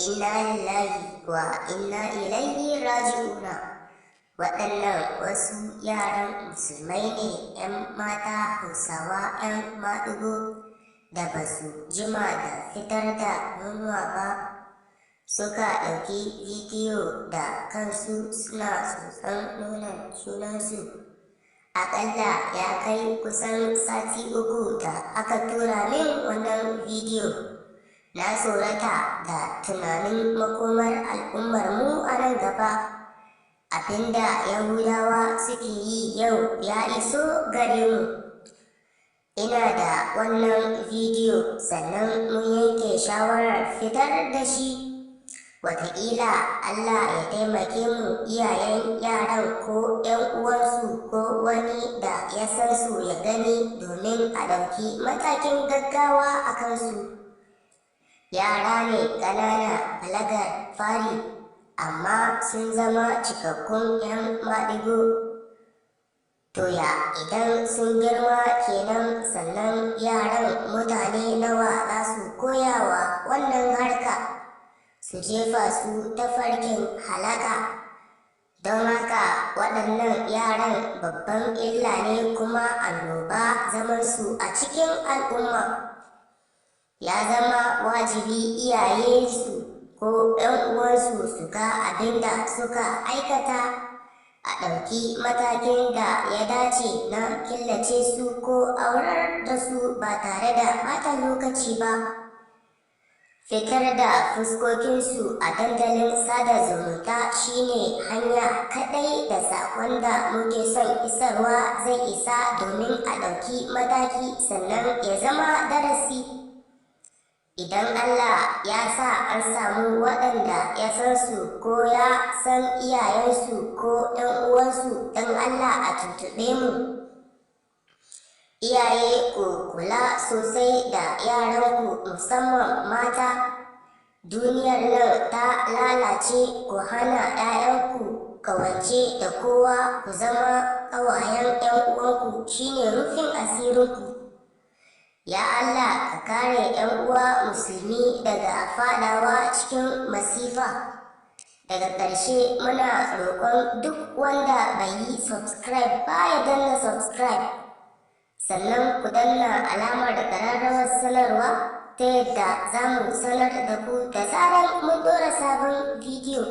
Inna lillahi wa inna ilaihi raji'una. Waɗannan wasu yaran musulmai ne 'yan mata Hausawa 'yan maɗigo da ba su jima da fitar da nonuwa ba, suka ɗauki bidiyo da kansu suna tsotson nonon junansu. Aƙalla ya kai kusan sati 3 da aka tura min wannan bidiyo. Na tsorata da tunanin makomar al'ummarmu a nan gaba. Abinda Yahudawa suke yi yau ya iso gare mu. Ina da wannan bidiyo sannan mun yanke shawarar fitar da shi. Wataƙila Allah ya taimake mu iyayen yaran ko 'yan uwansu ko wani da ya san su ya gani domin a ɗauki matakin gaggawa a kansu. Yara ne ƙanana balagar fari, amma sun zama cikakkun 'yan maɗigo. To ya idan sun girma kenan, sannan yaran mutane nawa za su koyawa wannan harka, su jefa su ta farkin halaka. Don haka waɗannan yaran babban illa ne kuma annoba zamansu a cikin al'umma. Ya zama wajibi iyaye su ko 'yan uwansu su ga abin da suka aikata, a ɗauki matakin da ya dace na killace su ko aurar da su ba tare da ɓata lokaci ba. Fitar da fuskokinsu a dandalin sada zumunta shine hanya kaɗai da saƙon da muke son isarwa zai isa domin a ɗauki mataki sannan ya zama darasi. Idan Allah ya sa an samu waɗanda ya san su ko ya san iyayensu ko 'yan uwansu, don Allah a tuntuɓe mu. Iyaye ku kula sosai da yaranku, musamman mata. Duniyar nan ta lalace, ku hana 'ya'yanku ƙawance da kowa, ku zama ƙawayen 'yan uwanku shine rufin asirinku. Ya Allah ka kare 'yan uwa musulmi daga fadawa cikin masifa. Daga ƙarshe muna roƙon duk wanda bai yi subscribe ba ya danna subscribe, sannan ku danna alamar ƙararrawar sanarwa ta yadda za mu sanar da ku da zarar mun ɗora sabon bidiyo.